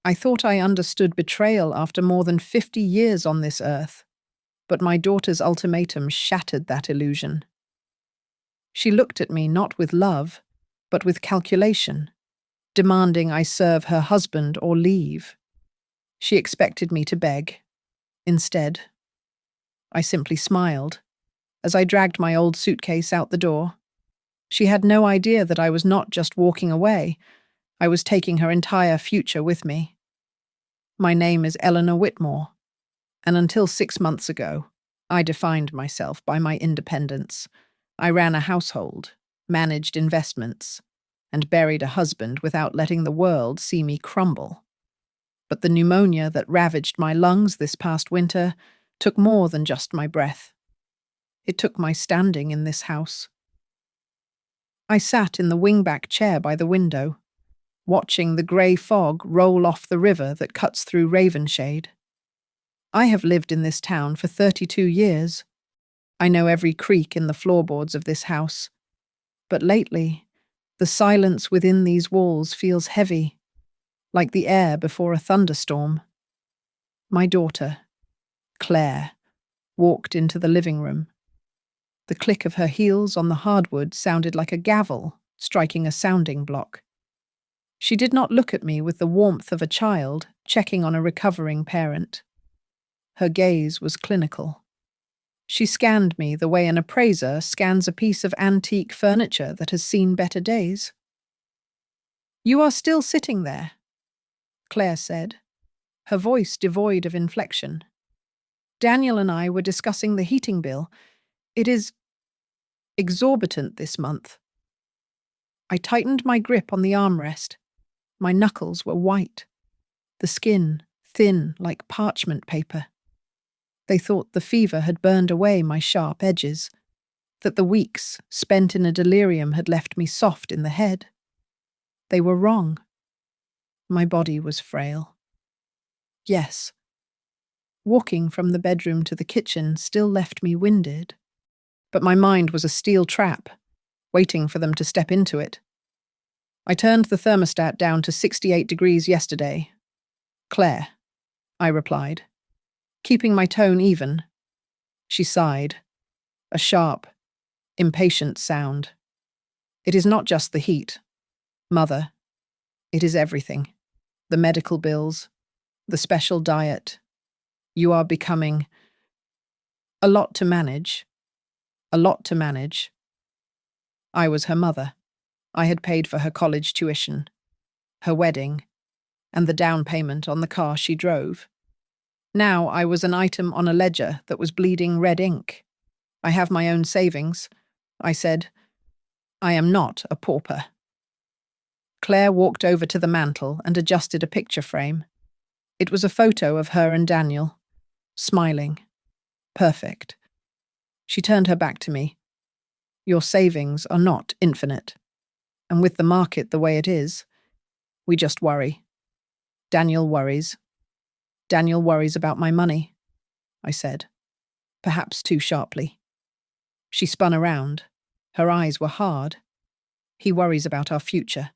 I thought I understood betrayal after more than 50 years on this earth, but my daughter's ultimatum shattered that illusion. She looked at me not with love, but with calculation, demanding I serve her husband or leave. She expected me to beg. Instead, I simply smiled as I dragged my old suitcase out the door. She had no idea that I was not just walking away. I was taking her entire future with me. My name is Eleanor Whitmore, and until 6 months ago, I defined myself by my independence. I ran a household, managed investments, and buried a husband without letting the world see me crumble. But the pneumonia that ravaged my lungs this past winter took more than just my breath. It took my standing in this house. I sat in the wingback chair by the window, watching the grey fog roll off the river that cuts through Ravenshade. I have lived in this town for 32 years. I know every creak in the floorboards of this house. But lately, the silence within these walls feels heavy, like the air before a thunderstorm. My daughter, Claire, walked into the living room. The click of her heels on the hardwood sounded like a gavel striking a sounding block. She did not look at me with the warmth of a child checking on a recovering parent. Her gaze was clinical. She scanned me the way an appraiser scans a piece of antique furniture that has seen better days. "You are still sitting there," Claire said, her voice devoid of inflection. "Daniel and I were discussing the heating bill. It is exorbitant this month." I tightened my grip on the armrest. My knuckles were white, the skin thin like parchment paper. They thought the fever had burned away my sharp edges, that the weeks spent in a delirium had left me soft in the head. They were wrong. My body was frail. Yes, walking from the bedroom to the kitchen still left me winded, but my mind was a steel trap, waiting for them to step into it. I turned the thermostat down to 68 degrees yesterday. "Claire," I replied, keeping my tone even. She sighed, a sharp, impatient sound. "It is not just the heat, Mother. It is everything. The medical bills, the special diet. You are becoming a lot to manage. A lot to manage." I was her mother. I had paid for her college tuition, her wedding, and the down payment on the car she drove. Now I was an item on a ledger that was bleeding red ink. "I have my own savings," I said. "I am not a pauper." Claire walked over to the mantel and adjusted a picture frame. It was a photo of her and Daniel, smiling. Perfect. She turned her back to me. "Your savings are not infinite. And with the market the way it is, we just worry. Daniel worries. Daniel worries about my money," I said, perhaps too sharply. She spun around. Her eyes were hard. "He worries about our future.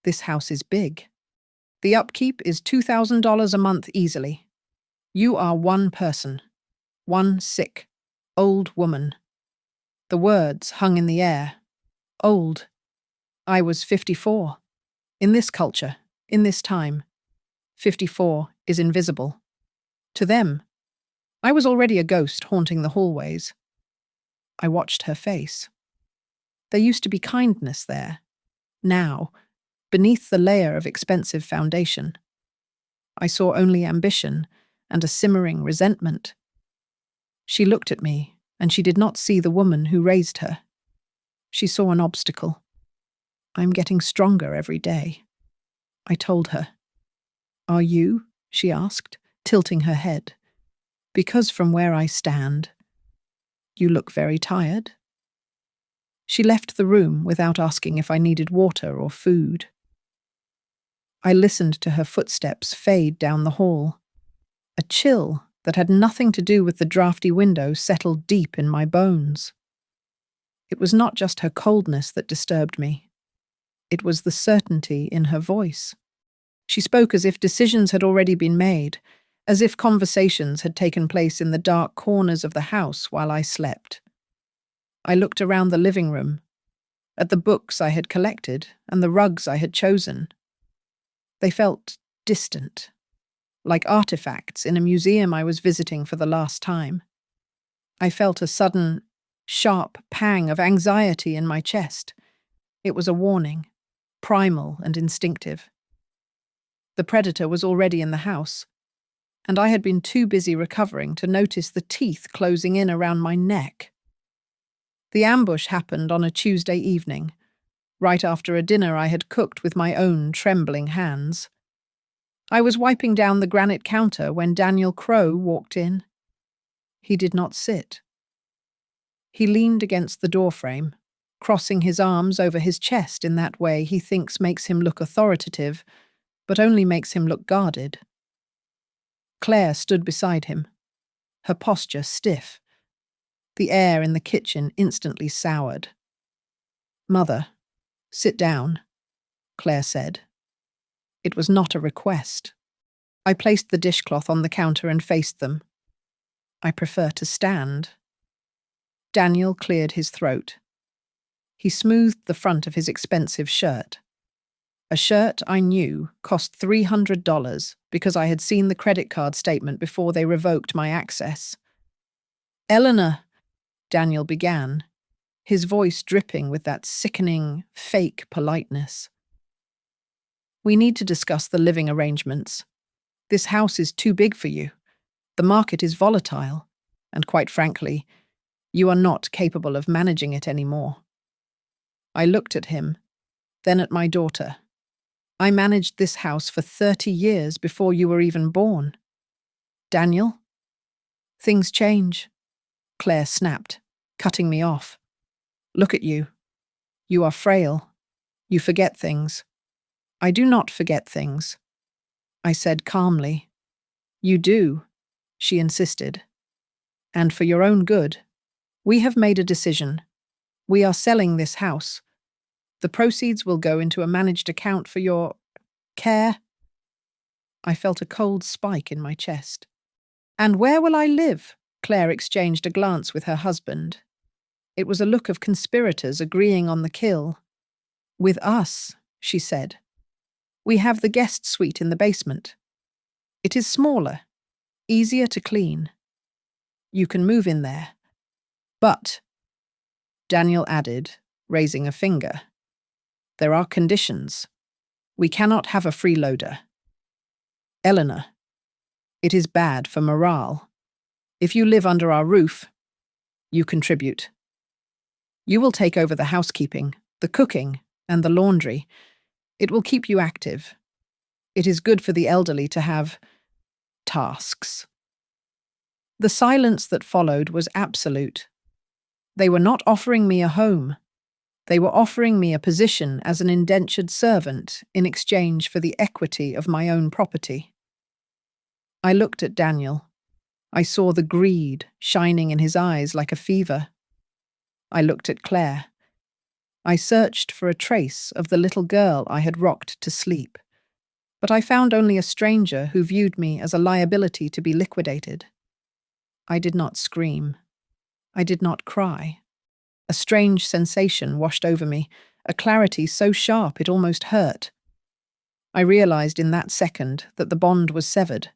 This house is big. The upkeep is $2,000 a month easily. You are one person, one sick, old woman." The words hung in the air. Old. I was 54. In this culture, in this time, 54 is invisible. To them, I was already a ghost haunting the hallways. I watched her face. There used to be kindness there. Now, beneath the layer of expensive foundation, I saw only ambition and a simmering resentment. She looked at me, and she did not see the woman who raised her. She saw an obstacle. "I'm getting stronger every day," I told her. "Are you?" she asked, tilting her head. "Because from where I stand, you look very tired." She left the room without asking if I needed water or food. I listened to her footsteps fade down the hall. A chill that had nothing to do with the drafty window settled deep in my bones. It was not just her coldness that disturbed me. It was the certainty in her voice. She spoke as if decisions had already been made, as if conversations had taken place in the dark corners of the house while I slept. I looked around the living room, at the books I had collected and the rugs I had chosen. They felt distant, like artifacts in a museum I was visiting for the last time. I felt a sudden, sharp pang of anxiety in my chest. It was a warning, primal and instinctive. The predator was already in the house, and I had been too busy recovering to notice the teeth closing in around my neck. The ambush happened on a Tuesday evening, right after a dinner I had cooked with my own trembling hands. I was wiping down the granite counter when Daniel Crowe walked in. He did not sit. He leaned against the doorframe, crossing his arms over his chest in that way he thinks makes him look authoritative, but only makes him look guarded. Claire stood beside him, her posture stiff. The air in the kitchen instantly soured. "Mother, sit down," Claire said. It was not a request. I placed the dishcloth on the counter and faced them. "I prefer to stand." Daniel cleared his throat. He smoothed the front of his expensive shirt. A shirt I knew cost $300 because I had seen the credit card statement before they revoked my access. "Eleanor," Daniel began, his voice dripping with that sickening, fake politeness. "We need to discuss the living arrangements. This house is too big for you. The market is volatile, and quite frankly, you are not capable of managing it anymore." I looked at him, then at my daughter. "I managed this house for 30 years before you were even born." "Daniel?" "Things change," Claire snapped, cutting me off. "Look at you. You are frail. You forget things." "I do not forget things," I said calmly. "You do," she insisted. "And for your own good. We have made a decision. We are selling this house. The proceeds will go into a managed account for your care." I felt a cold spike in my chest. "And where will I live?" Claire exchanged a glance with her husband. It was a look of conspirators agreeing on the kill. "With us," she said. "We have the guest suite in the basement. It is smaller, easier to clean. You can move in there. But," Daniel added, raising a finger, "there are conditions. We cannot have a freeloader. Eleanor, it is bad for morale. If you live under our roof, you contribute. You will take over the housekeeping, the cooking, and the laundry. It will keep you active. It is good for the elderly to have tasks." The silence that followed was absolute. They were not offering me a home. They were offering me a position as an indentured servant in exchange for the equity of my own property. I looked at Daniel. I saw the greed shining in his eyes like a fever. I looked at Claire. I searched for a trace of the little girl I had rocked to sleep, but I found only a stranger who viewed me as a liability to be liquidated. I did not scream. I did not cry. A strange sensation washed over me, a clarity so sharp it almost hurt. I realized in that second that the bond was severed.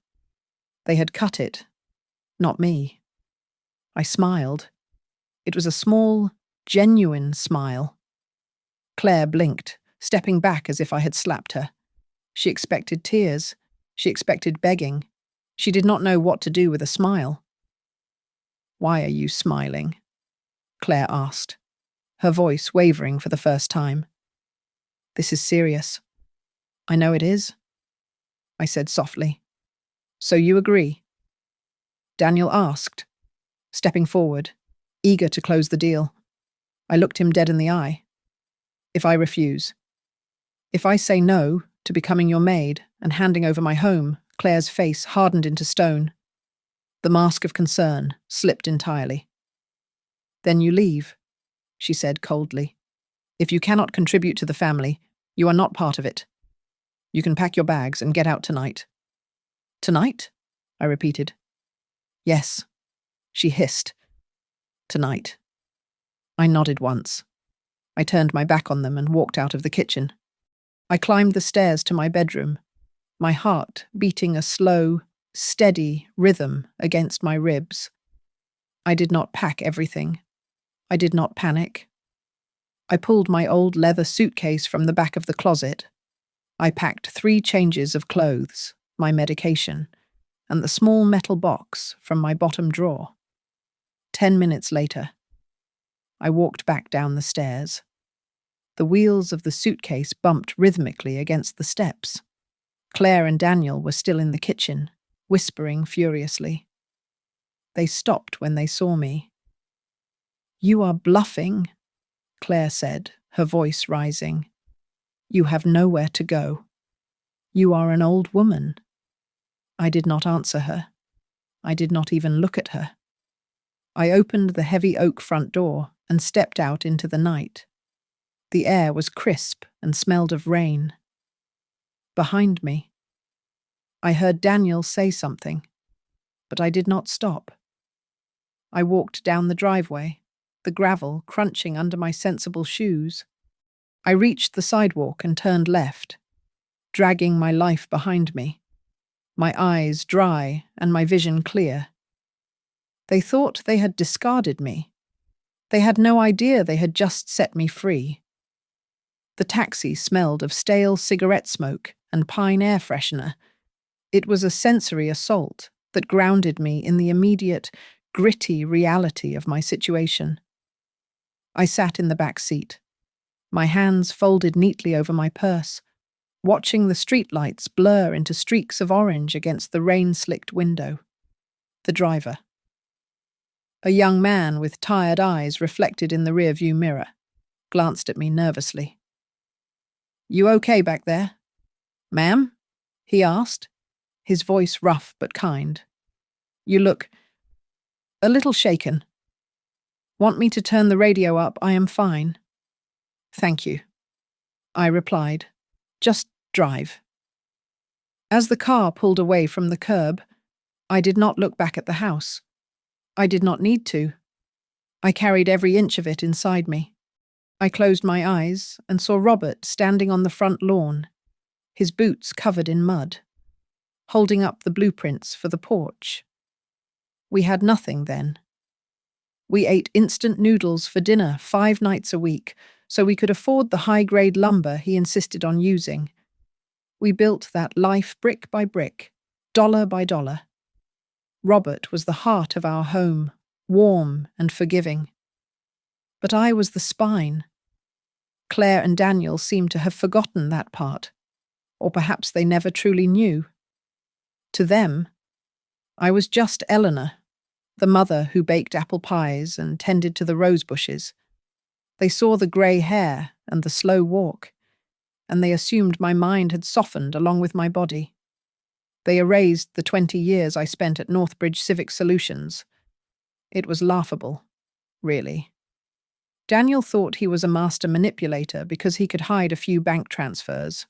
They had cut it, not me. I smiled. It was a small, genuine smile. Claire blinked, stepping back as if I had slapped her. She expected tears. She expected begging. She did not know what to do with a smile. "Why are you smiling?" Claire asked, her voice wavering for the first time. "This is serious." "I know it is," I said softly. "So you agree?" Daniel asked, stepping forward, eager to close the deal. I looked him dead in the eye. "If I refuse?" "If I say no to becoming your maid and handing over my home," Claire's face hardened into stone. The mask of concern slipped entirely. "Then you leave," she said coldly. "If you cannot contribute to the family, you are not part of it." You can pack your bags and get out tonight. Tonight? I repeated. Yes, she hissed. Tonight. I nodded once. I turned my back on them and walked out of the kitchen. I climbed the stairs to my bedroom, my heart beating a slow, steady rhythm against my ribs. I did not pack everything. I did not panic. I pulled my old leather suitcase from the back of the closet. I packed 3 changes of clothes, my medication, and the small metal box from my bottom drawer. 10 minutes later, I walked back down the stairs. The wheels of the suitcase bumped rhythmically against the steps. Claire and Daniel were still in the kitchen, whispering furiously. They stopped when they saw me. You are bluffing, Claire said, her voice rising. You have nowhere to go. You are an old woman. I did not answer her. I did not even look at her. I opened the heavy oak front door and stepped out into the night. The air was crisp and smelled of rain. Behind me, I heard Daniel say something, but I did not stop. I walked down the driveway, the gravel crunching under my sensible shoes. I reached the sidewalk and turned left, dragging my life behind me, my eyes dry and my vision clear. They thought they had discarded me. They had no idea they had just set me free. The taxi smelled of stale cigarette smoke and pine air freshener. It was a sensory assault that grounded me in the immediate, gritty reality of my situation. I sat in the back seat, my hands folded neatly over my purse, watching the streetlights blur into streaks of orange against the rain-slicked window. The driver. A young man with tired eyes reflected in the rearview mirror, glanced at me nervously. You okay back there? Ma'am? He asked, his voice rough but kind. You look a little shaken. Want me to turn the radio up? I am fine. Thank you, I replied. Just drive. As the car pulled away from the curb, I did not look back at the house. I did not need to. I carried every inch of it inside me. I closed my eyes and saw Robert standing on the front lawn, his boots covered in mud, holding up the blueprints for the porch. We had nothing then. We ate instant noodles for dinner 5 nights a week so we could afford the high-grade lumber he insisted on using. We built that life brick by brick, dollar by dollar. Robert was the heart of our home, warm and forgiving. But I was the spine. Claire and Daniel seemed to have forgotten that part, or perhaps they never truly knew. To them, I was just Eleanor, the mother who baked apple pies and tended to the rose bushes. They saw the grey hair and the slow walk, and they assumed my mind had softened along with my body. They erased the 20 years I spent at Northbridge Civic Solutions. It was laughable, really. Daniel thought he was a master manipulator because he could hide a few bank transfers.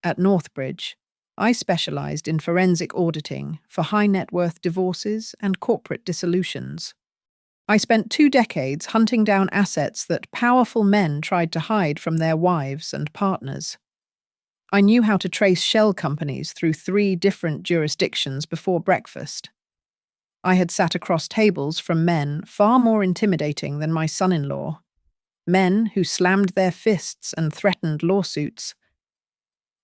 At Northbridge, I specialized in forensic auditing for high-net-worth divorces and corporate dissolutions. I spent 2 decades hunting down assets that powerful men tried to hide from their wives and partners. I knew how to trace shell companies through 3 different jurisdictions before breakfast. I had sat across tables from men far more intimidating than my son-in-law, men who slammed their fists and threatened lawsuits.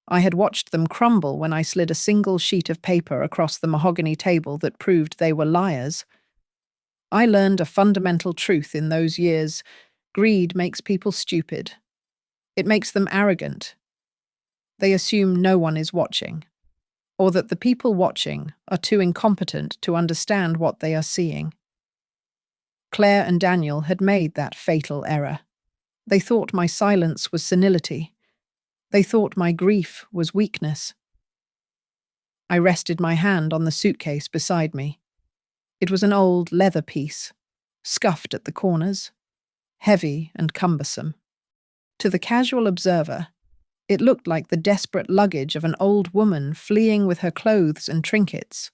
I had watched them crumble when I slid a single sheet of paper across the mahogany table that proved they were liars. I learned a fundamental truth in those years. Greed makes people stupid. It makes them arrogant. They assume no one is watching, or that the people watching are too incompetent to understand what they are seeing. Claire and Daniel had made that fatal error. They thought my silence was senility. They thought my grief was weakness. I rested my hand on the suitcase beside me. It was an old leather piece, scuffed at the corners, heavy and cumbersome. To the casual observer, It looked like the desperate luggage of an old woman fleeing with her clothes and trinkets.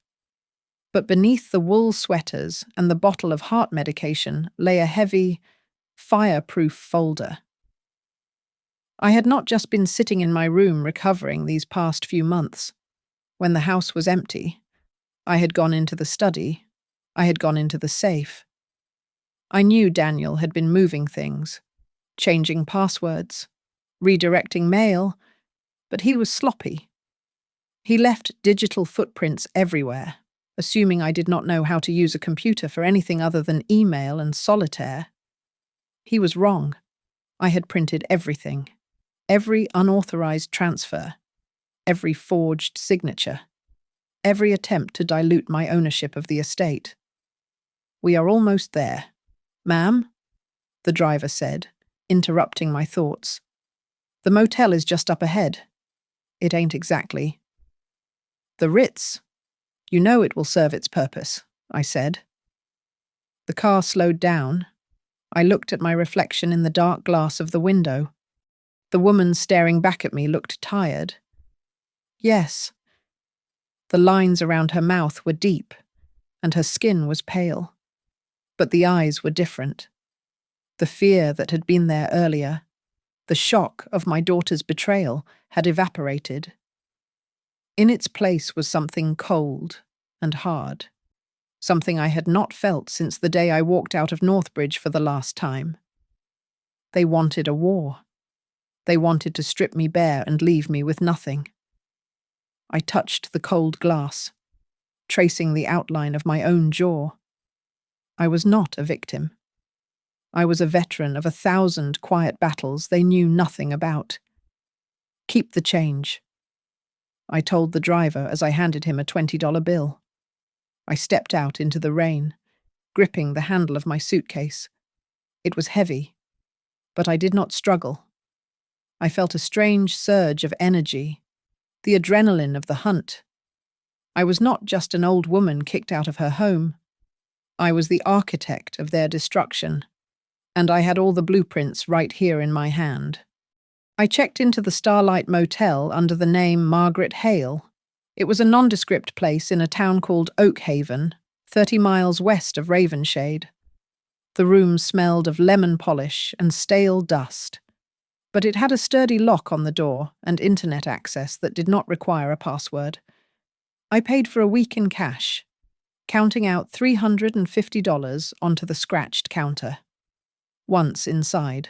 But beneath the wool sweaters and the bottle of heart medication lay a heavy, fireproof folder. I had not just been sitting in my room recovering these past few months. When the house was empty, I had gone into the study. I had gone into the safe. I knew Daniel had been moving things, changing passwords, redirecting mail, but he was sloppy. He left digital footprints everywhere, assuming I did not know how to use a computer for anything other than email and solitaire. He was wrong. I had printed everything. Every unauthorized transfer, every forged signature, every attempt to dilute my ownership of the estate. "We are almost there. Ma'am," the driver said, interrupting my thoughts. "The motel is just up ahead." "It ain't exactly." "The Ritz. You know it will serve its purpose," I said. The car slowed down. I looked at my reflection in the dark glass of the window. The woman staring back at me looked tired. Yes. The lines around her mouth were deep, and her skin was pale. But the eyes were different. The fear that had been there earlier, the shock of my daughter's betrayal, had evaporated. In its place was something cold and hard, something I had not felt since the day I walked out of Northbridge for the last time. They wanted a war. They wanted to strip me bare and leave me with nothing. I touched the cold glass, tracing the outline of my own jaw. I was not a victim. I was a veteran of 1,000 quiet battles they knew nothing about. "Keep the change," I told the driver as I handed him a $20 bill. I stepped out into the rain, gripping the handle of my suitcase. It was heavy, but I did not struggle. I felt a strange surge of energy, the adrenaline of the hunt. I was not just an old woman kicked out of her home. I was the architect of their destruction, and I had all the blueprints right here in my hand. I checked into the Starlight Motel under the name Margaret Hale. It was a nondescript place in a town called Oakhaven, 30 miles west of Ravenshade. The room smelled of lemon polish and stale dust, but it had a sturdy lock on the door and internet access that did not require a password. I paid for a week in cash, counting out $350 onto the scratched counter. Once inside,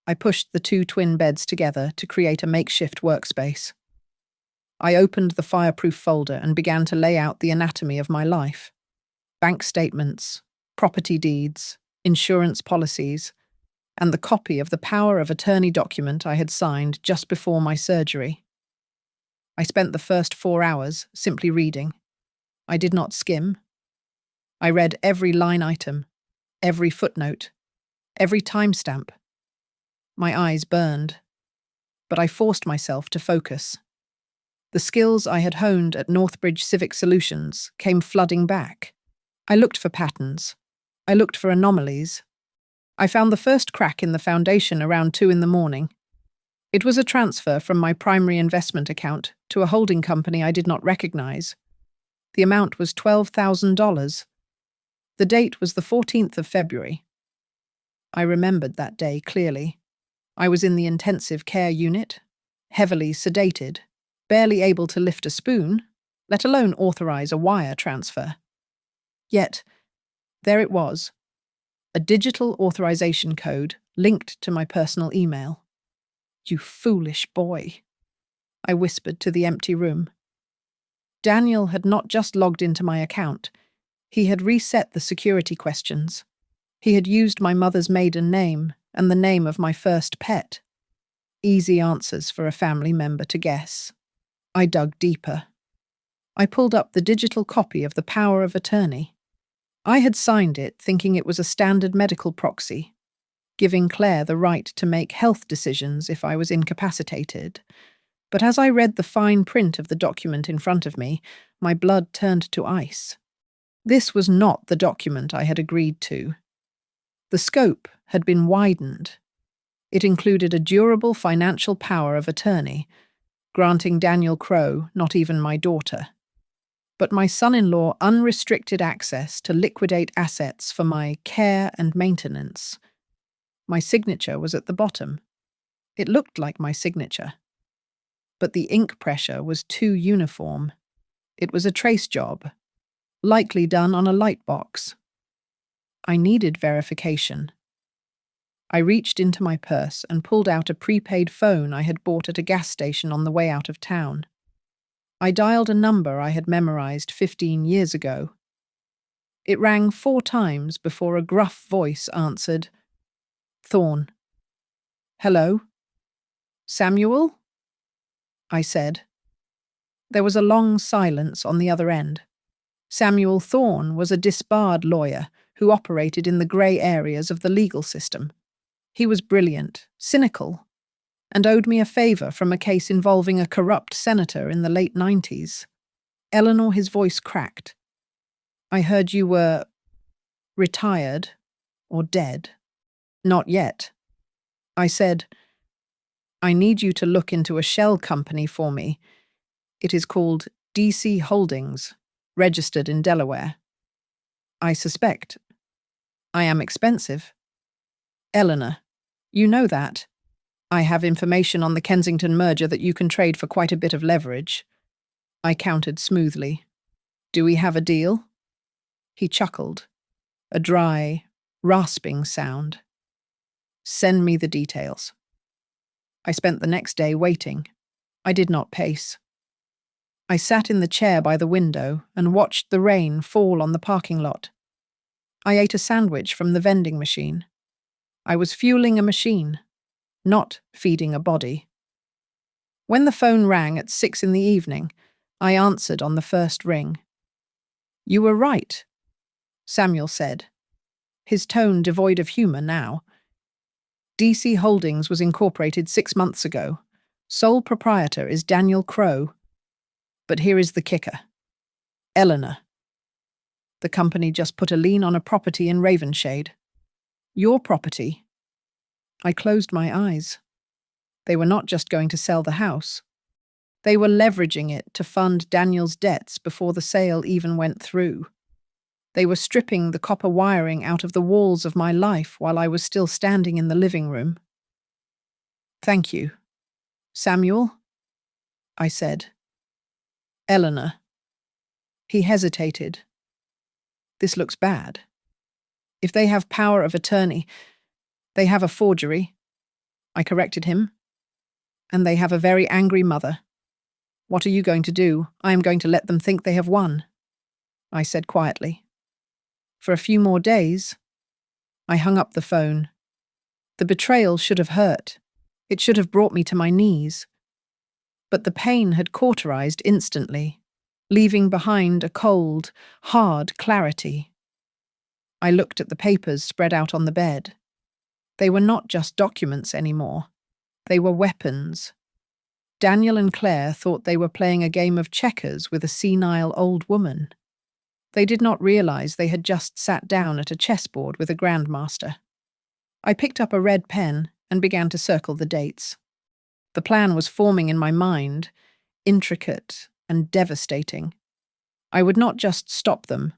I pushed the 2 twin beds together to create a makeshift workspace. I opened the fireproof folder and began to lay out the anatomy of my life. Bank statements, property deeds, insurance policies, and the copy of the power of attorney document I had signed just before my surgery. I spent the first 4 hours simply reading. I did not skim. I read every line item, every footnote, every timestamp. My eyes burned, but I forced myself to focus. The skills I had honed at Northbridge Civic Solutions came flooding back. I looked for patterns. I looked for anomalies. I found the first crack in the foundation around 2 in the morning. It was a transfer from my primary investment account to a holding company I did not recognize. The amount was $12,000. The date was the 14th of February. I remembered that day clearly. I was in the intensive care unit, heavily sedated, barely able to lift a spoon, let alone authorize a wire transfer. Yet, there it was, a digital authorization code linked to my personal email. "You foolish boy," I whispered to the empty room. Daniel had not just logged into my account. He had reset the security questions. He had used my mother's maiden name and the name of my first pet. Easy answers for a family member to guess. I dug deeper. I pulled up the digital copy of the power of attorney. I had signed it thinking it was a standard medical proxy, giving Claire the right to make health decisions if I was incapacitated. But as I read the fine print of the document in front of me, my blood turned to ice. This was not the document I had agreed to. The scope had been widened. It included a durable financial power of attorney, granting Daniel Crowe, not even my daughter, but my son-in-law unrestricted access to liquidate assets for my care and maintenance. My signature was at the bottom. It looked like my signature. But the ink pressure was too uniform. It was a trace job, likely done on a light box. I needed verification. I reached into my purse and pulled out a prepaid phone I had bought at a gas station on the way out of town. I dialed a number I had memorized 15 years ago. It rang 4 times before a gruff voice answered. Thorne. Hello? Samuel? I said. There was a long silence on the other end. Samuel Thorne was a disbarred lawyer who operated in the grey areas of the legal system. He was brilliant, cynical, and owed me a favour from a case involving a corrupt senator in the late 90s. Eleanor, his voice cracked. I heard you were retired or dead. Not yet. I said, I need you to look into a shell company for me. It is called DC Holdings, registered in Delaware. I suspect. I am expensive. Eleanor, you know that. I have information on the Kensington merger that you can trade for quite a bit of leverage. I countered smoothly. Do we have a deal? He chuckled. A dry, rasping sound. Send me the details. I spent the next day waiting. I did not pace. I sat in the chair by the window and watched the rain fall on the parking lot. I ate a sandwich from the vending machine. I was fueling a machine, not feeding a body. When the phone rang at 6 in the evening, I answered on the first ring. You were right, Samuel said, his tone devoid of humour now. DC Holdings was incorporated 6 months ago. Sole proprietor is Daniel Crowe. But here is the kicker. Eleanor. The company just put a lien on a property in Ravenshade. Your property. I closed my eyes. They were not just going to sell the house. They were leveraging it to fund Daniel's debts before the sale even went through. They were stripping the copper wiring out of the walls of my life while I was still standing in the living room. Thank you. Samuel? I said. Eleanor. He hesitated. This looks bad. If they have power of attorney, they have a forgery. I corrected him. And they have a very angry mother. What are you going to do? I am going to let them think they have won, I said quietly. For a few more days, I hung up the phone. The betrayal should have hurt. It should have brought me to my knees. But the pain had cauterized instantly, leaving behind a cold, hard clarity. I looked at the papers spread out on the bed. They were not just documents anymore. They were weapons. Daniel and Claire thought they were playing a game of checkers with a senile old woman. They did not realize they had just sat down at a chessboard with a grandmaster. I picked up a red pen and began to circle the dates. The plan was forming in my mind, intricate and devastating. I would not just stop them.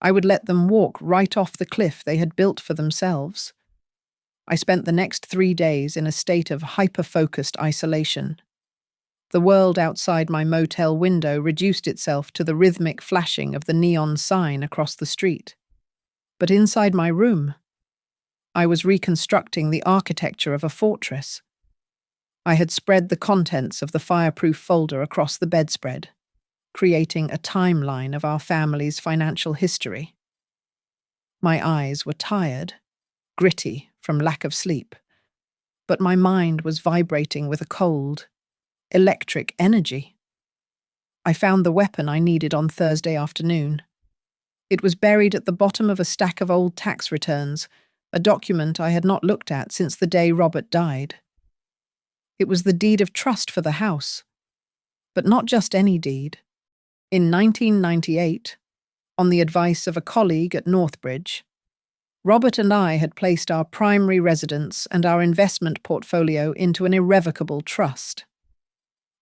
I would let them walk right off the cliff they had built for themselves. I spent the next 3 days in a state of hyper-focused isolation. The world outside my motel window reduced itself to the rhythmic flashing of the neon sign across the street. But inside my room, I was reconstructing the architecture of a fortress. I had spread the contents of the fireproof folder across the bedspread, creating a timeline of our family's financial history. My eyes were tired, gritty from lack of sleep, but my mind was vibrating with a cold, electric energy. I found the weapon I needed on Thursday afternoon. It was buried at the bottom of a stack of old tax returns, a document I had not looked at since the day Robert died. It was the deed of trust for the house, but not just any deed. In 1998, on the advice of a colleague at Northbridge, Robert and I had placed our primary residence and our investment portfolio into an irrevocable trust.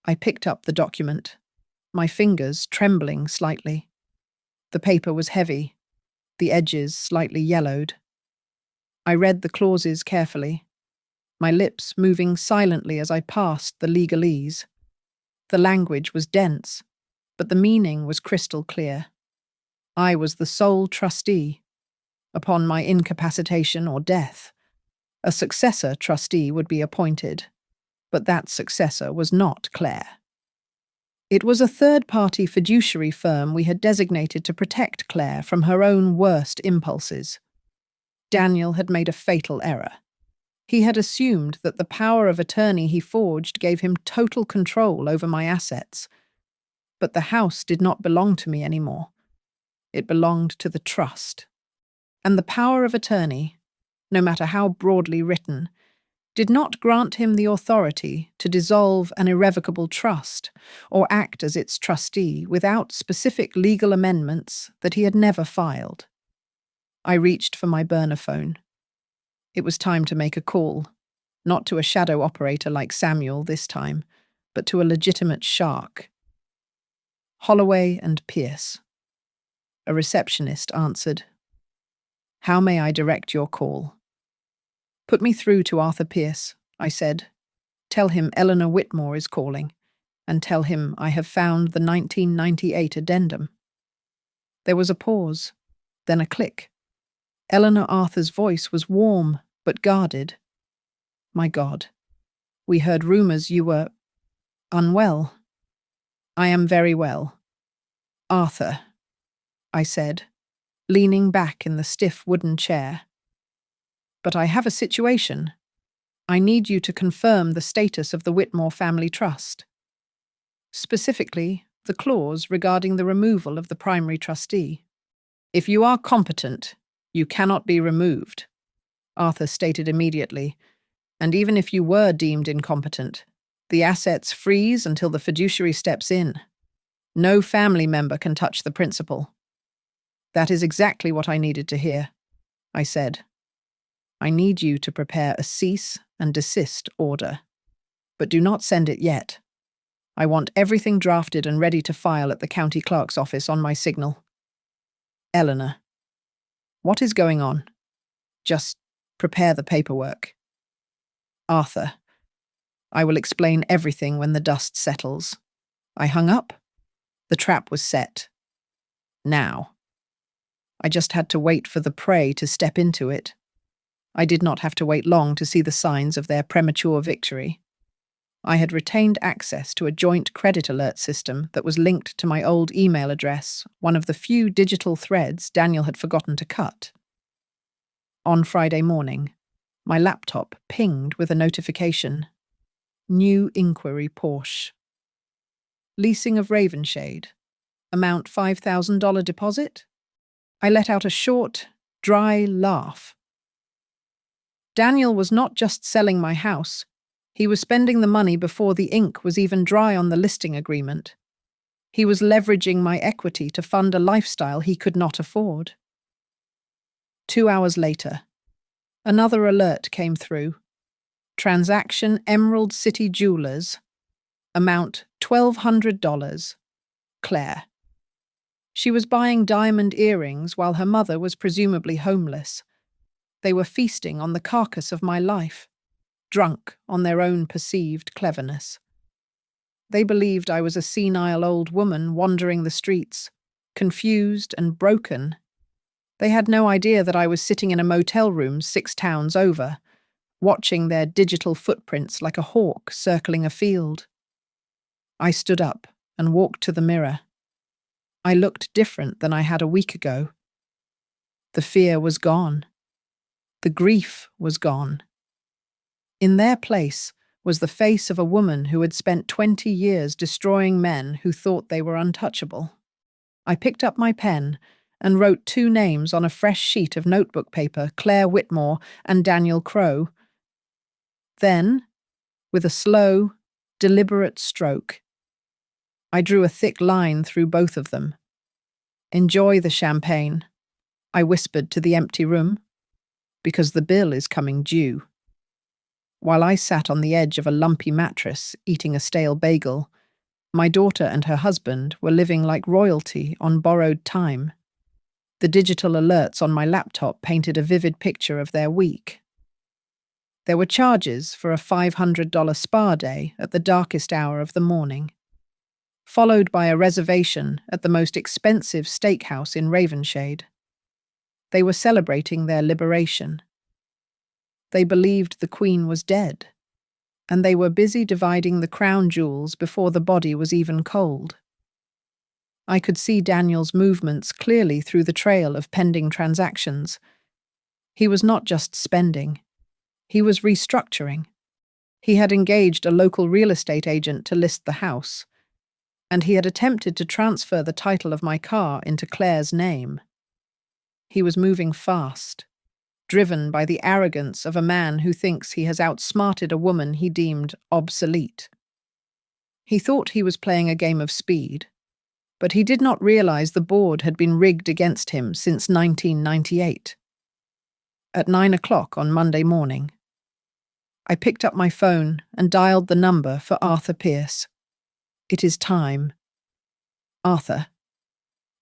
I picked up the document, my fingers trembling slightly. The paper was heavy, the edges slightly yellowed. I read the clauses carefully, my lips moving silently as I passed the legalese. The language was dense, but the meaning was crystal clear. I was the sole trustee. Upon my incapacitation or death, a successor trustee would be appointed, but that successor was not Claire. It was a third-party fiduciary firm we had designated to protect Claire from her own worst impulses. Daniel had made a fatal error. He had assumed that the power of attorney he forged gave him total control over my assets. But the house did not belong to me anymore. It belonged to the trust. And the power of attorney, no matter how broadly written, did not grant him the authority to dissolve an irrevocable trust or act as its trustee without specific legal amendments that he had never filed. I reached for my burner phone. It was time to make a call, not to a shadow operator like Samuel this time, but to a legitimate shark. Holloway and Pierce. A receptionist answered. "How may I direct your call?" "Put me through to Arthur Pierce," I said. "Tell him Eleanor Whitmore is calling, and tell him I have found the 1998 addendum." There was a pause, then a click. Eleanor Arthur's voice was warm but guarded. "My God, we heard rumors you were unwell." "I am very well." "Arthur," I said, leaning back in the stiff wooden chair. "But I have a situation. I need you to confirm the status of the Whitmore Family Trust. Specifically, the clause regarding the removal of the primary trustee. If you are competent, you cannot be removed," Arthur stated immediately, "and even if you were deemed incompetent, the assets freeze until the fiduciary steps in. No family member can touch the principal." "That is exactly what I needed to hear," I said. "I need you to prepare a cease and desist order. But do not send it yet. I want everything drafted and ready to file at the county clerk's office on my signal." "Eleanor, what is going on?" "Just prepare the paperwork." "Arthur, I will explain everything when the dust settles." I hung up. The trap was set. Now. I just had to wait for the prey to step into it. I did not have to wait long to see the signs of their premature victory. I had retained access to a joint credit alert system that was linked to my old email address, one of the few digital threads Daniel had forgotten to cut. On Friday morning, my laptop pinged with a notification. New inquiry Porsche. Leasing of Ravenshade. Amount $5,000 deposit? I let out a short, dry laugh. Daniel was not just selling my house. He was spending the money before the ink was even dry on the listing agreement. He was leveraging my equity to fund a lifestyle he could not afford. 2 hours later, another alert came through. Transaction Emerald City Jewelers. Amount $1,200. Claire. She was buying diamond earrings while her mother was presumably homeless. They were feasting on the carcass of my life, drunk on their own perceived cleverness. They believed I was a senile old woman wandering the streets, confused and broken. They had no idea that I was sitting in a motel room 6 towns over, watching their digital footprints like a hawk circling a field. I stood up and walked to the mirror. I looked different than I had a week ago. The fear was gone. The grief was gone. In their place was the face of a woman who had spent 20 years destroying men who thought they were untouchable. I picked up my pen and wrote 2 names on a fresh sheet of notebook paper, Claire Whitmore and Daniel Crowe. Then, with a slow, deliberate stroke, I drew a thick line through both of them. "Enjoy the champagne," I whispered to the empty room. because the bill is coming due. While I sat on the edge of a lumpy mattress, eating a stale bagel, my daughter and her husband were living like royalty on borrowed time. The digital alerts on my laptop painted a vivid picture of their week. There were charges for a $500 spa day at the darkest hour of the morning, followed by a reservation at the most expensive steakhouse in Ravenshade. They were celebrating their liberation. They believed the Queen was dead, and they were busy dividing the crown jewels before the body was even cold. I could see Daniel's movements clearly through the trail of pending transactions. He was not just spending, he was restructuring. He had engaged a local real estate agent to list the house, and he had attempted to transfer the title of my car into Claire's name. He was moving fast, driven by the arrogance of a man who thinks he has outsmarted a woman he deemed obsolete. He thought he was playing a game of speed, but he did not realize the board had been rigged against him since 1998. At 9 o'clock on Monday morning, I picked up my phone and dialed the number for Arthur Pierce. "It is time." "Arthur,"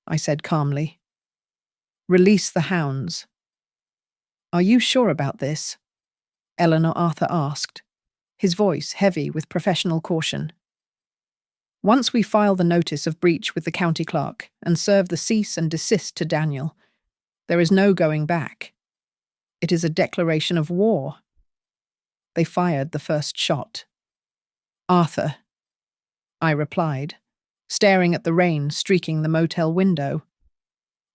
I said calmly. "Release the hounds." "Are you sure about this?" Eleanor Arthur asked, his voice heavy with professional caution. "Once we file the notice of breach with the county clerk and serve the cease and desist to Daniel, there is no going back. It is a declaration of war." They fired the first shot. "Arthur," I replied, staring at the rain streaking the motel window.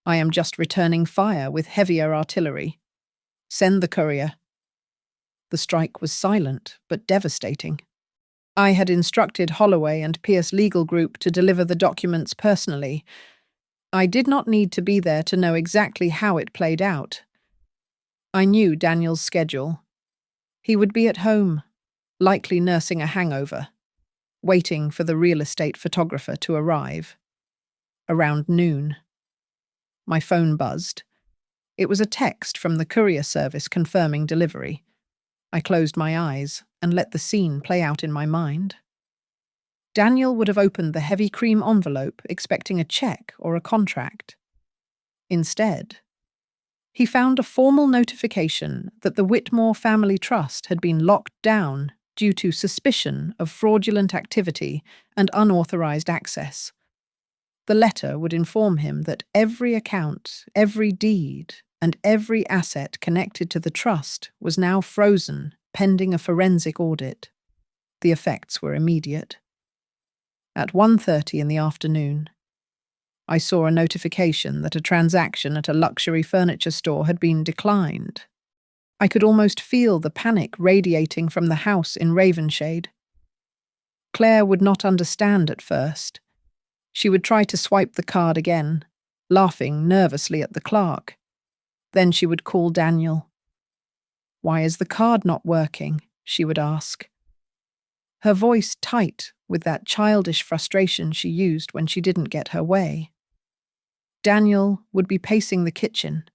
"I am just returning fire with heavier artillery. Send the courier." The strike was silent, but devastating. I had instructed Holloway and Pierce Legal Group to deliver the documents personally. I did not need to be there to know exactly how it played out. I knew Daniel's schedule. He would be at home, likely nursing a hangover, waiting for the real estate photographer to arrive. Around noon. My phone buzzed. It was a text from the courier service confirming delivery. I closed my eyes and let the scene play out in my mind. Daniel would have opened the heavy cream envelope expecting a check or a contract. Instead, he found a formal notification that the Whitmore Family Trust had been locked down due to suspicion of fraudulent activity and unauthorized access. The letter would inform him that every account, every deed, and every asset connected to the trust was now frozen pending a forensic audit. The effects were immediate. At 1:30 in the afternoon, I saw a notification that a transaction at a luxury furniture store had been declined. I could almost feel the panic radiating from the house in Ravenshade. Claire would not understand at first. She would try to swipe the card again, laughing nervously at the clerk. Then she would call Daniel. "Why is the card not working?" she would ask. Her voice tight with that childish frustration she used when she didn't get her way. Daniel would be pacing the kitchen,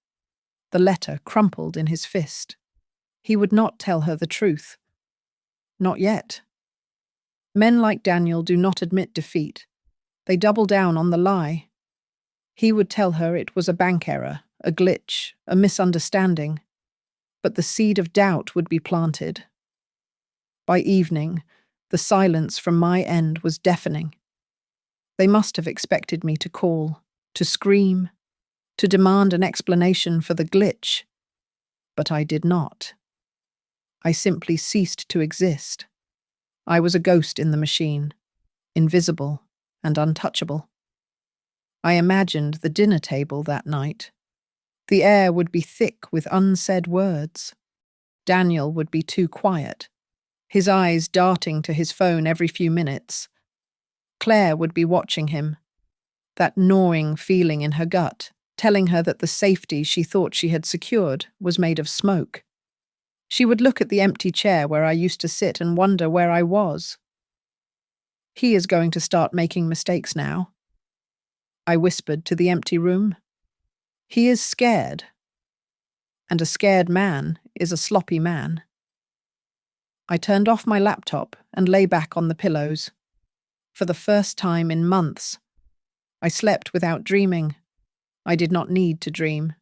the letter crumpled in his fist. He would not tell her the truth. Not yet. Men like Daniel do not admit defeat. They double down on the lie. He would tell her it was a bank error, a glitch, a misunderstanding. But the seed of doubt would be planted. By evening, the silence from my end was deafening. They must have expected me to call, to scream, to demand an explanation for the glitch. But I did not. I simply ceased to exist. I was a ghost in the machine, invisible and untouchable. I imagined the dinner table that night. The air would be thick with unsaid words. Daniel would be too quiet, his eyes darting to his phone every few minutes. Claire would be watching him, that gnawing feeling in her gut, telling her that the safety she thought she had secured was made of smoke. She would look at the empty chair where I used to sit and wonder where I was. "He is going to start making mistakes now," I whispered to the empty room. "He is scared." and a scared man is a sloppy man. I turned off my laptop and lay back on the pillows. For the first time in months, I slept without dreaming. I did not need to dream.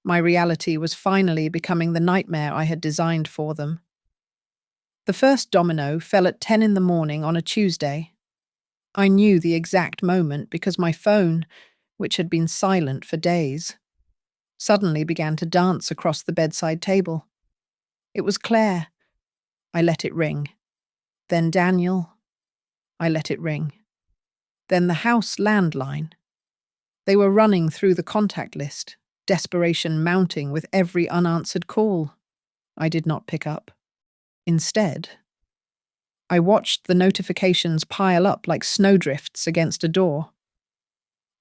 My reality was finally becoming the nightmare I had designed for them. The first domino fell at 10 in the morning on a Tuesday. I knew the exact moment because my phone, which had been silent for days, suddenly began to dance across the bedside table. It was Claire. I let it ring. Then Daniel. I let it ring. Then the house landline. They were running through the contact list, desperation mounting with every unanswered call. I did not pick up. Instead, I watched the notifications pile up like snowdrifts against a door.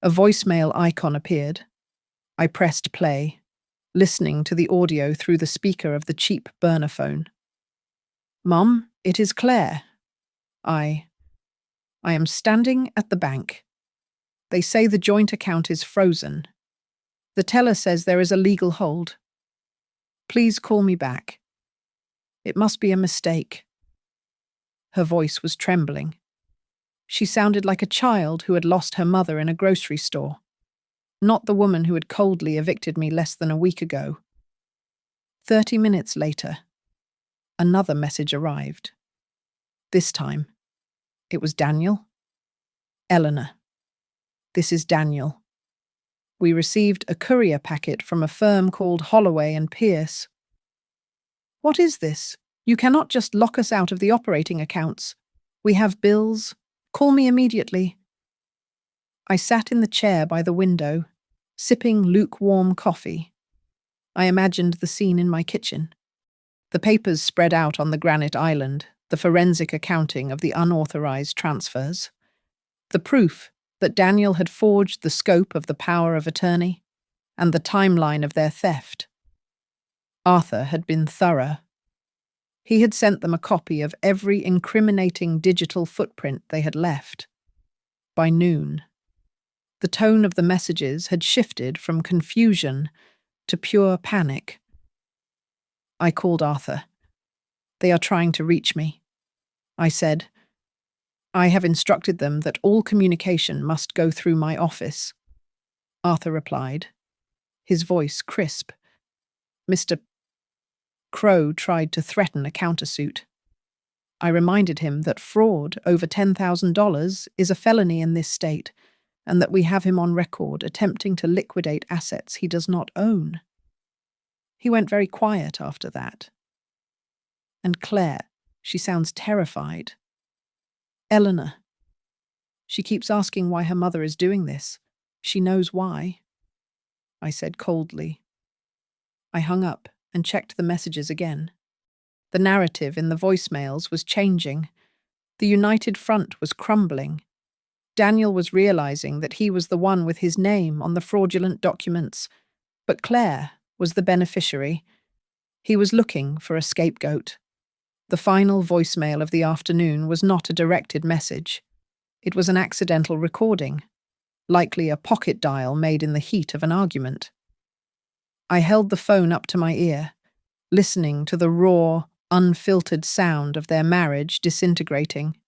A voicemail icon appeared. I pressed play, listening to the audio through the speaker of the cheap burner phone. "Mum, it is Claire. I am standing at the bank. They say the joint account is frozen. The teller says there is a legal hold. Please call me back. It must be a mistake." Her voice was trembling. She sounded like a child who had lost her mother in a grocery store, not the woman who had coldly evicted me less than a week ago. 30 minutes later, another message arrived. This time, it was Daniel. "Eleanor, this is Daniel. We received a courier packet from a firm called Holloway and Pierce." "What is this? You cannot just lock us out of the operating accounts. We have bills. Call me immediately." I sat in the chair by the window, sipping lukewarm coffee. I imagined the scene in my kitchen. The papers spread out on the granite island, the forensic accounting of the unauthorized transfers. The proof that Daniel had forged the scope of the power of attorney and the timeline of their theft. Arthur had been thorough. He had sent them a copy of every incriminating digital footprint they had left. By noon, the tone of the messages had shifted from confusion to pure panic. I called Arthur. "They are trying to reach me," I said. "I have instructed them that all communication must go through my office." Arthur replied, his voice crisp. "Mr. Crow tried to threaten a countersuit. I reminded him that fraud over $10,000 is a felony in this state, and that we have him on record attempting to liquidate assets he does not own." He went very quiet after that. And Claire, she sounds terrified. "Eleanor. She keeps asking why her mother is doing this. She knows why," I said coldly. I hung up and checked the messages again. The narrative in the voicemails was changing. The united front was crumbling. Daniel was realizing that he was the one with his name on the fraudulent documents, but Claire was the beneficiary. He was looking for a scapegoat. The final voicemail of the afternoon was not a directed message. It was an accidental recording, likely a pocket dial made in the heat of an argument. I held the phone up to my ear, listening to the raw, unfiltered sound of their marriage disintegrating.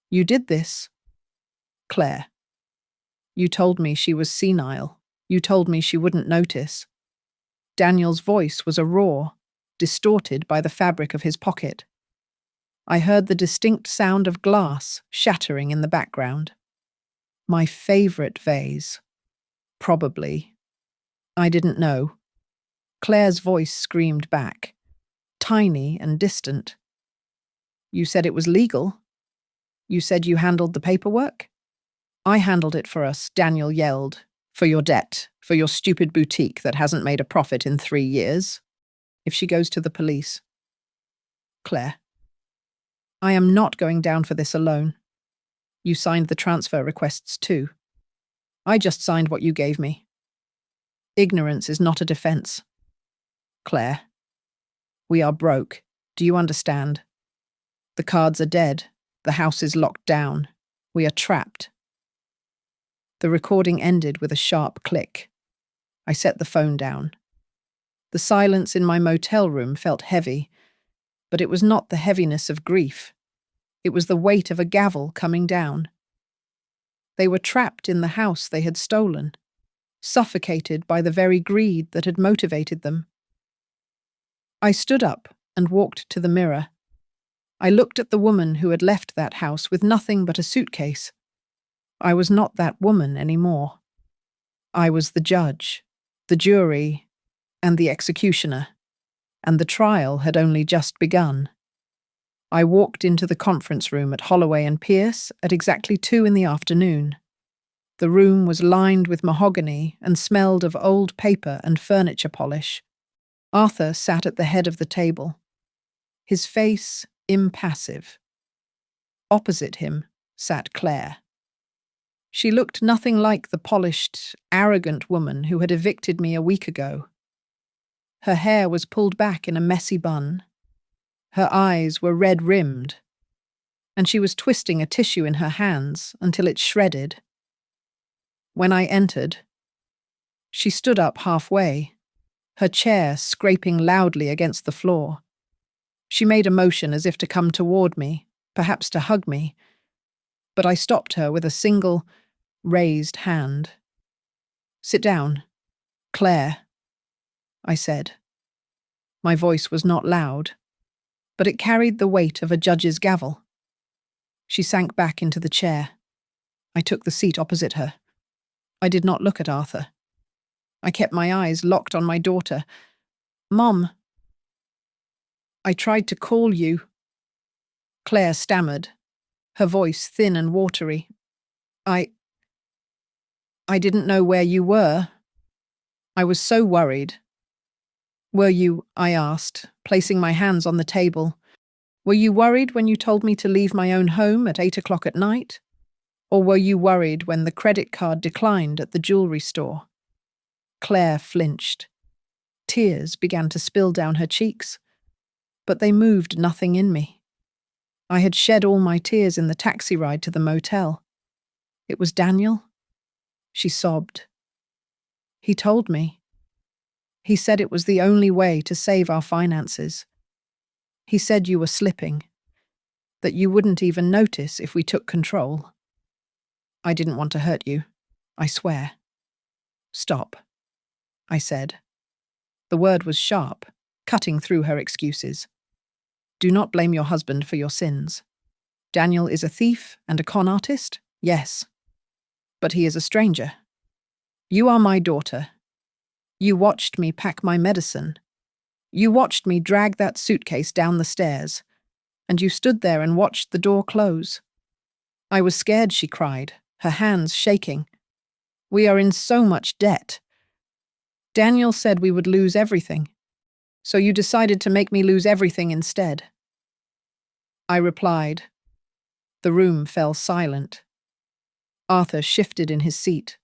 "You did this, Claire. You told me she was senile. You told me she wouldn't notice." Daniel's voice was a roar, distorted by the fabric of his pocket. I heard the distinct sound of glass shattering in the background. My favorite vase. Probably. I didn't know. Claire's voice screamed back, tiny and distant. "You said it was legal. You said you handled the paperwork." "I handled it for us," Daniel yelled. "For your debt, for your stupid boutique that hasn't made a profit in 3 years. If she goes to the police." "Claire, I am not going down for this alone. You signed the transfer requests too. I just signed what you gave me. Ignorance is not a defense. Claire, we are broke. Do you understand? The cards are dead. The house is locked down. We are trapped." The recording ended with a sharp click. I set the phone down. The silence in my motel room felt heavy, but it was not the heaviness of grief. It was the weight of a gavel coming down. They were trapped in the house they had stolen, suffocated by the very greed that had motivated them. I stood up and walked to the mirror. I looked at the woman who had left that house with nothing but a suitcase. I was not that woman anymore. I was the judge, the jury, and the executioner, and the trial had only just begun. I walked into the conference room at Holloway and Pierce at exactly 2 in the afternoon. The room was lined with mahogany and smelled of old paper and furniture polish. Arthur sat at the head of the table, his face impassive. Opposite him sat Claire. She looked nothing like the polished, arrogant woman who had evicted me a week ago. Her hair was pulled back in a messy bun. Her eyes were red-rimmed, and she was twisting a tissue in her hands until it shredded. When I entered, she stood up halfway, her chair scraping loudly against the floor. She made a motion as if to come toward me, perhaps to hug me, but I stopped her with a single, raised hand. "Sit down, Claire," I said. My voice was not loud, but it carried the weight of a judge's gavel. She sank back into the chair. I took the seat opposite her. I did not look at Arthur. I kept my eyes locked on my daughter. "Mom, I tried to call you," Claire stammered, her voice thin and watery. I didn't know where you were. I was so worried." "Were you," I asked, placing my hands on the table, "were you worried when you told me to leave my own home at 8 o'clock at night? Or were you worried when the credit card declined at the jewelry store?" Claire flinched. Tears began to spill down her cheeks, but they moved nothing in me. I had shed all my tears in the taxi ride to the motel. "It was Daniel?" She sobbed. "He told me. He said it was the only way to save our finances. He said you were slipping, that you wouldn't even notice if we took control. I didn't want to hurt you, I swear." "Stop," I said. The word was sharp, cutting through her excuses. "Do not blame your husband for your sins. Daniel is a thief and a con artist, yes. But he is a stranger. You are my daughter. You watched me pack my medicine. You watched me drag that suitcase down the stairs, and you stood there and watched the door close. I was scared," she cried, her hands shaking. "We are in so much debt. Daniel said we would lose everything, so you decided to make me lose everything instead." I replied. The room fell silent. Arthur shifted in his seat,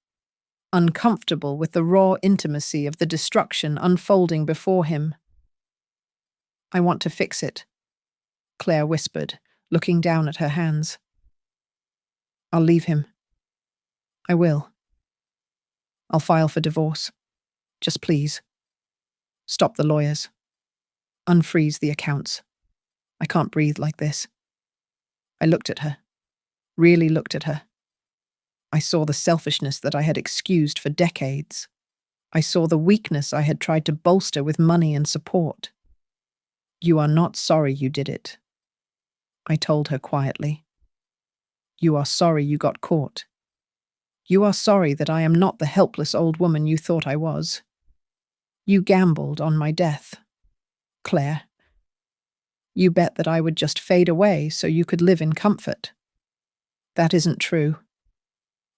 uncomfortable with the raw intimacy of the destruction unfolding before him. "I want to fix it," Claire whispered, looking down at her hands. "I'll leave him. I will. I'll file for divorce. Just please. Stop the lawyers. Unfreeze the accounts. I can't breathe like this." I looked at her, really looked at her. I saw the selfishness that I had excused for decades. I saw the weakness I had tried to bolster with money and support. "You are not sorry you did it," I told her quietly. "You are sorry you got caught. You are sorry that I am not the helpless old woman you thought I was. You gambled on my death, Claire. You bet that I would just fade away so you could live in comfort. That isn't true."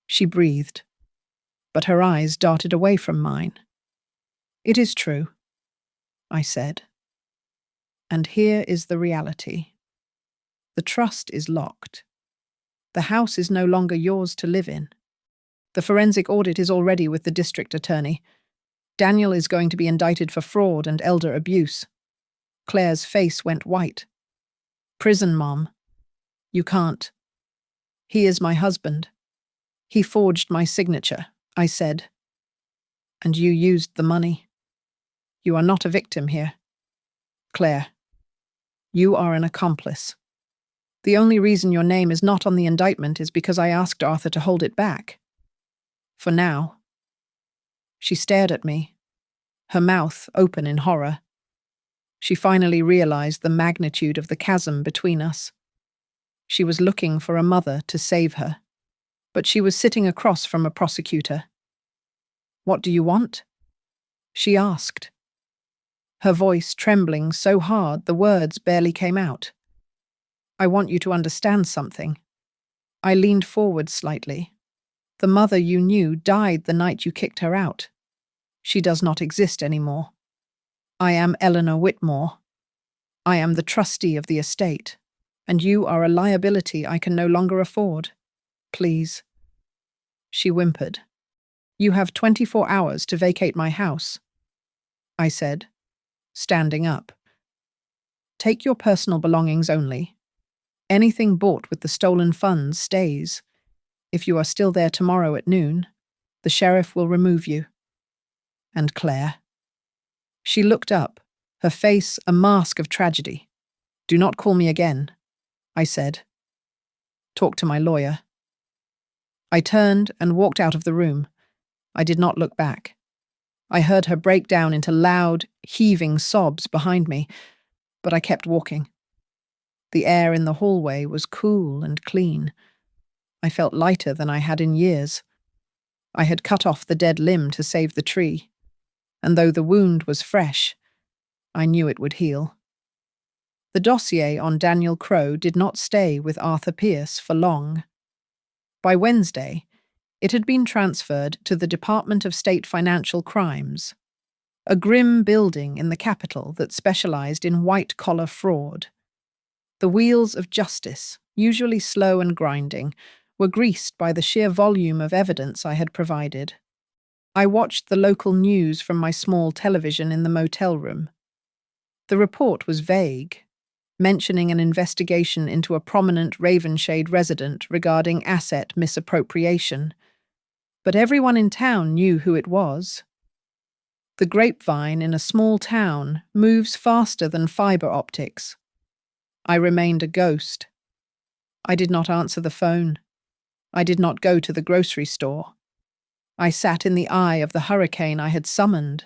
She breathed, but her eyes darted away from mine. "It is true," I said. "And here is the reality. The trust is locked. The house is no longer yours to live in. The forensic audit is already with the district attorney. Daniel is going to be indicted for fraud and elder abuse." Claire's face went white. "Prison, Mom. You can't. He is my husband. He forged my signature," I said. "And you used the money. You are not a victim here. Claire, you are an accomplice. The only reason your name is not on the indictment is because I asked Arthur to hold it back. For now. She stared at me, her mouth open in horror. She finally realized the magnitude of the chasm between us. She was looking for a mother to save her, but she was sitting across from a prosecutor. What do you want? She asked, her voice trembling so hard the words barely came out. I want you to understand something. I leaned forward slightly. The mother you knew died the night you kicked her out. She does not exist anymore. I am Eleanor Whitmore. I am the trustee of the estate, and you are a liability I can no longer afford. Please. She whimpered. You have 24 hours to vacate my house, I said, standing up. Take your personal belongings only. Anything bought with the stolen funds stays. If you are still there tomorrow at noon, the sheriff will remove you. And Claire? She looked up, her face a mask of tragedy. Do not call me again, I said. Talk to my lawyer. I turned and walked out of the room. I did not look back. I heard her break down into loud, heaving sobs behind me, but I kept walking. The air in the hallway was cool and clean. I felt lighter than I had in years. I had cut off the dead limb to save the tree, and though the wound was fresh, I knew it would heal. The dossier on Daniel Crowe did not stay with Arthur Pierce for long. By Wednesday, it had been transferred to the Department of State Financial Crimes, a grim building in the capital that specialized in white-collar fraud. The wheels of justice, usually slow and grinding, were greased by the sheer volume of evidence I had provided. I watched the local news from my small television in the motel room. The report was vague, mentioning an investigation into a prominent Ravenshade resident regarding asset misappropriation. But everyone in town knew who it was. The grapevine in a small town moves faster than fiber optics. I remained a ghost. I did not answer the phone. I did not go to the grocery store. I sat in the eye of the hurricane I had summoned,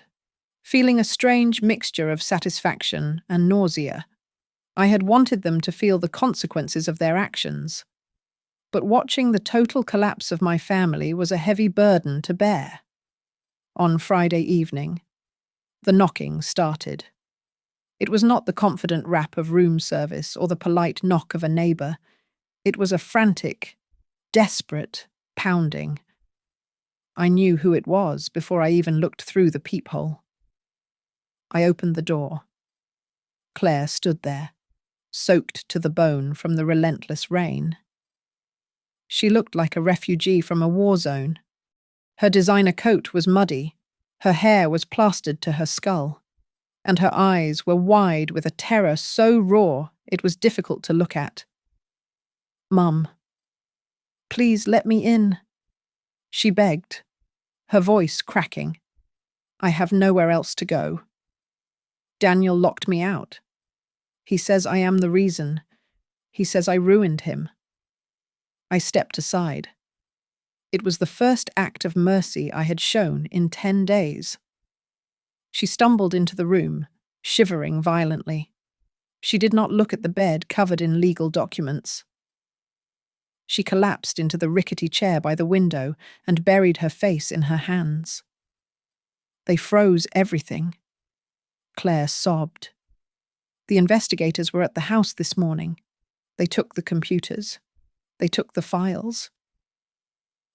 feeling a strange mixture of satisfaction and nausea. I had wanted them to feel the consequences of their actions, but watching the total collapse of my family was a heavy burden to bear. On Friday evening, the knocking started. It was not the confident rap of room service or the polite knock of a neighbour. It was a frantic, desperate pounding. I knew who it was before I even looked through the peephole. I opened the door. Claire stood there, soaked to the bone from the relentless rain. She looked like a refugee from a war zone. Her designer coat was muddy, her hair was plastered to her skull, and her eyes were wide with a terror so raw it was difficult to look at. Mum, please let me in, she begged, her voice cracking. I have nowhere else to go. Daniel locked me out. He says I am the reason. He says I ruined him. I stepped aside. It was the first act of mercy I had shown in 10 days. She stumbled into the room, shivering violently. She did not look at the bed covered in legal documents. She collapsed into the rickety chair by the window and buried her face in her hands. They froze everything. Claire sobbed. The investigators were at the house this morning. They took the computers. They took the files.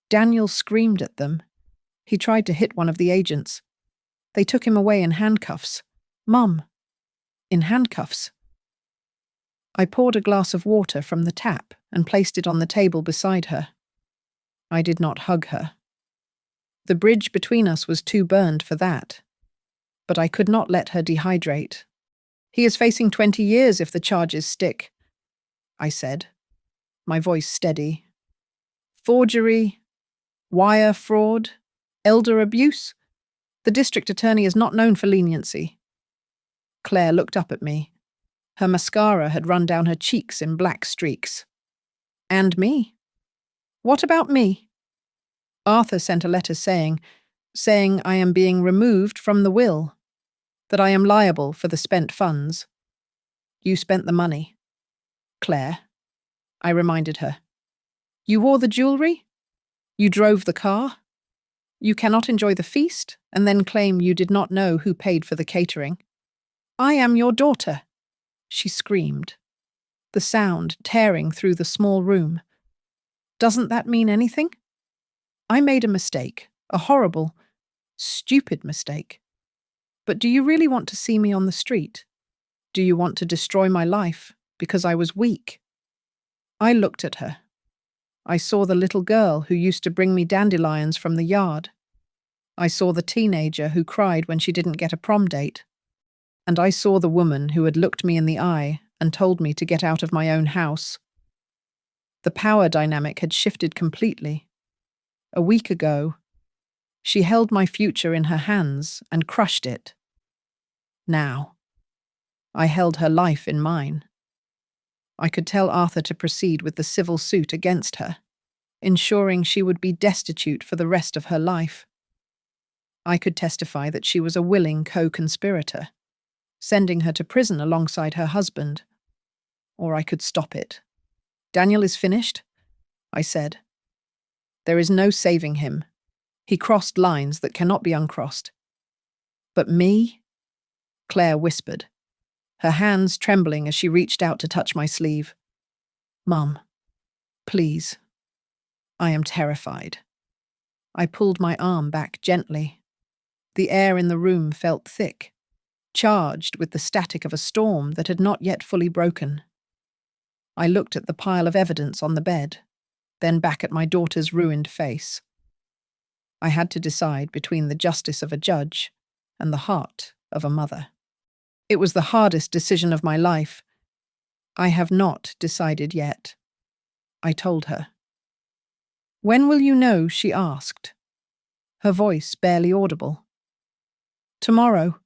Daniel screamed at them. He tried to hit one of the agents. They took him away in handcuffs. Mum, in handcuffs. I poured a glass of water from the tap and placed it on the table beside her. I did not hug her. The bridge between us was too burned for that. But I could not let her dehydrate. He is facing 20 years if the charges stick, I said, my voice steady. Forgery, wire fraud, elder abuse. The district attorney is not known for leniency. Claire looked up at me. Her mascara had run down her cheeks in black streaks. And me? What about me? Arthur sent a letter saying I am being removed from the will, that I am liable for the spent funds. You spent the money. Claire, I reminded her. You wore the jewellery? You drove the car? You cannot enjoy the feast and then claim you did not know who paid for the catering. I am your daughter, she screamed, the sound tearing through the small room. Doesn't that mean anything? I made a mistake, a horrible, stupid mistake. But do you really want to see me on the street? Do you want to destroy my life because I was weak? I looked at her. I saw the little girl who used to bring me dandelions from the yard. I saw the teenager who cried when she didn't get a prom date. And I saw the woman who had looked me in the eye and told me to get out of my own house. The power dynamic had shifted completely. A week ago, she held my future in her hands and crushed it. Now, I held her life in mine. I could tell Arthur to proceed with the civil suit against her, ensuring she would be destitute for the rest of her life. I could testify that she was a willing co-conspirator, sending her to prison alongside her husband. Or I could stop it. Daniel is finished, I said. There is no saving him. He crossed lines that cannot be uncrossed. But me? Claire whispered, her hands trembling as she reached out to touch my sleeve. Mum, please. I am terrified. I pulled my arm back gently. The air in the room felt thick, charged with the static of a storm that had not yet fully broken. I looked at the pile of evidence on the bed, then back at my daughter's ruined face. I had to decide between the justice of a judge and the heart of a mother. It was the hardest decision of my life. I have not decided yet, I told her. When will you know? She asked, her voice barely audible. Tomorrow,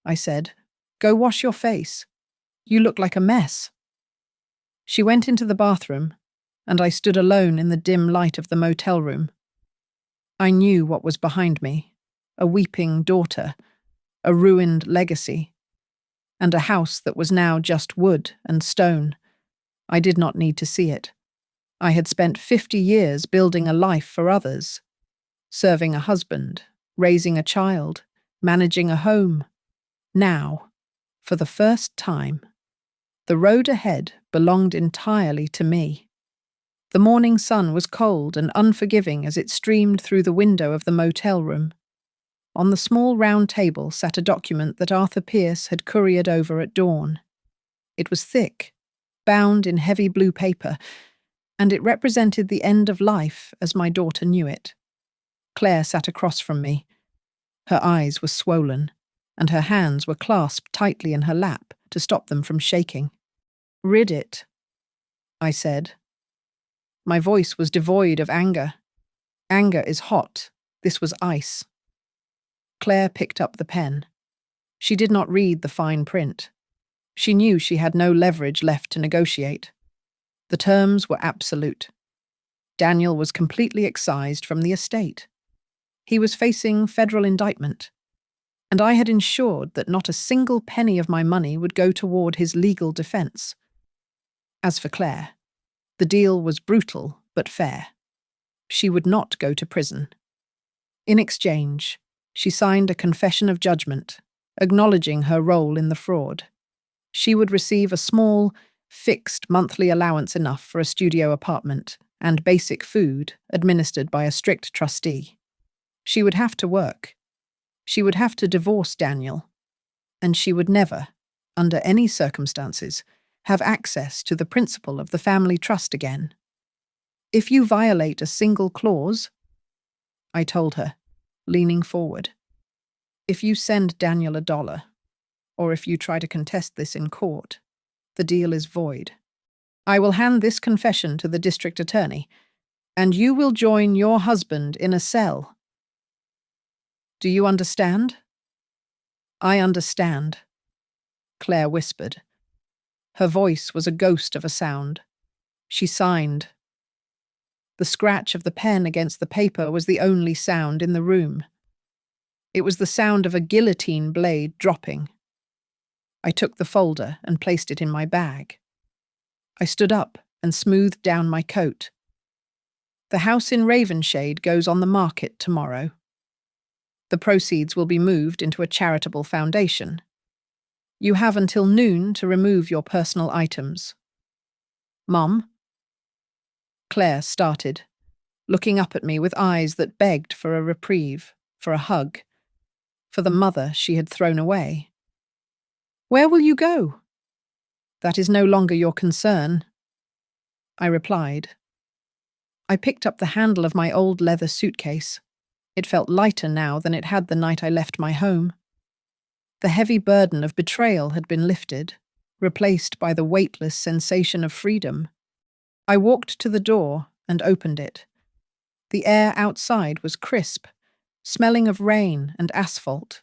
I said. Go wash your face. You look like a mess. She went into the bathroom, and I stood alone in the dim light of the motel room. I knew what was behind me, a weeping daughter, a ruined legacy, and a house that was now just wood and stone. I did not need to see it. I had spent 50 years building a life for others, serving a husband, raising a child, managing a home. Now, for the first time, the road ahead belonged entirely to me. The morning sun was cold and unforgiving as it streamed through the window of the motel room. On the small round table sat a document that Arthur Pierce had couriered over at dawn. It was thick, bound in heavy blue paper, and it represented the end of life as my daughter knew it. Claire sat across from me. Her eyes were swollen, and her hands were clasped tightly in her lap to stop them from shaking. Read it, I said. My voice was devoid of anger. Anger is hot. This was ice. Claire picked up the pen. She did not read the fine print. She knew she had no leverage left to negotiate. The terms were absolute. Daniel was completely excised from the estate. He was facing federal indictment, and I had ensured that not a single penny of my money would go toward his legal defense. As for Claire, the deal was brutal but fair. She would not go to prison. In exchange, she signed a confession of judgment, acknowledging her role in the fraud. She would receive a small, fixed monthly allowance enough for a studio apartment and basic food administered by a strict trustee. She would have to work. She would have to divorce Daniel. And she would never, under any circumstances, have access to the principal of the family trust again. If you violate a single clause, I told her, leaning forward, if you send Daniel $1, or if you try to contest this in court, the deal is void. I will hand this confession to the district attorney, and you will join your husband in a cell. Do you understand? I understand, Claire whispered. Her voice was a ghost of a sound. She signed. The scratch of the pen against the paper was the only sound in the room. It was the sound of a guillotine blade dropping. I took the folder and placed it in my bag. I stood up and smoothed down my coat. The house in Ravenshade goes on the market tomorrow. The proceeds will be moved into a charitable foundation. You have until noon to remove your personal items. Mum? Claire started, looking up at me with eyes that begged for a reprieve, for a hug, for the mother she had thrown away. Where will you go? That is no longer your concern, I replied. I picked up the handle of my old leather suitcase. It felt lighter now than it had the night I left my home. The heavy burden of betrayal had been lifted, replaced by the weightless sensation of freedom. I walked to the door and opened it. The air outside was crisp, smelling of rain and asphalt.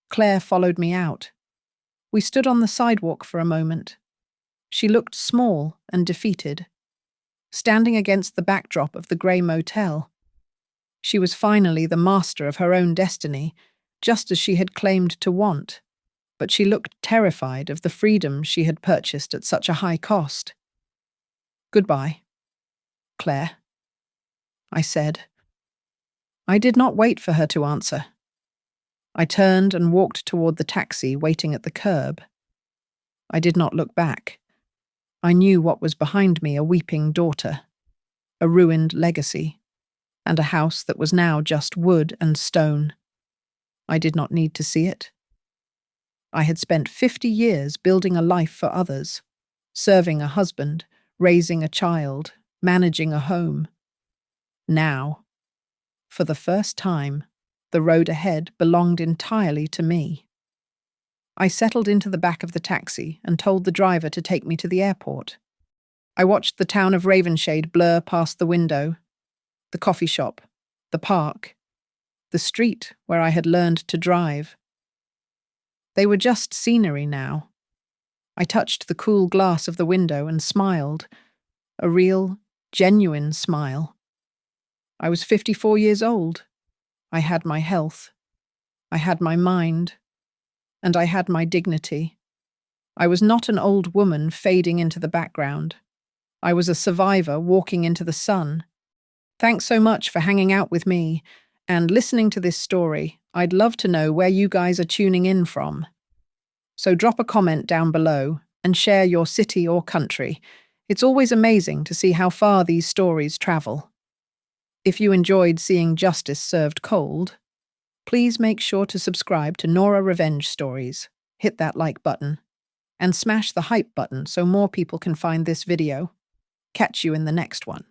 Claire followed me out. We stood on the sidewalk for a moment. She looked small and defeated, standing against the backdrop of the grey motel. She was finally the master of her own destiny, just as she had claimed to want, but she looked terrified of the freedom she had purchased at such a high cost. Goodbye, Claire, I said. I did not wait for her to answer. I turned and walked toward the taxi waiting at the curb. I did not look back. I knew what was behind me: a weeping daughter, a ruined legacy, and a house that was now just wood and stone. I did not need to see it. I had spent 50 years building a life for others, serving a husband, raising a child, managing a home. Now, for the first time, the road ahead belonged entirely to me. I settled into the back of the taxi and told the driver to take me to the airport. I watched the town of Ravenshade blur past the window, the coffee shop, the park, the street where I had learned to drive. They were just scenery now. I touched the cool glass of the window and smiled, a real, genuine smile. I was 54 years old. I had my health. I had my mind. And I had my dignity. I was not an old woman fading into the background. I was a survivor walking into the sun. Thanks so much for hanging out with me and listening to this story. I'd love to know where you guys are tuning in from. So drop a comment down below and share your city or country. It's always amazing to see how far these stories travel. If you enjoyed seeing justice served cold, please make sure to subscribe to Nora Revenge Stories, hit that like button, and smash the hype button so more people can find this video. Catch you in the next one.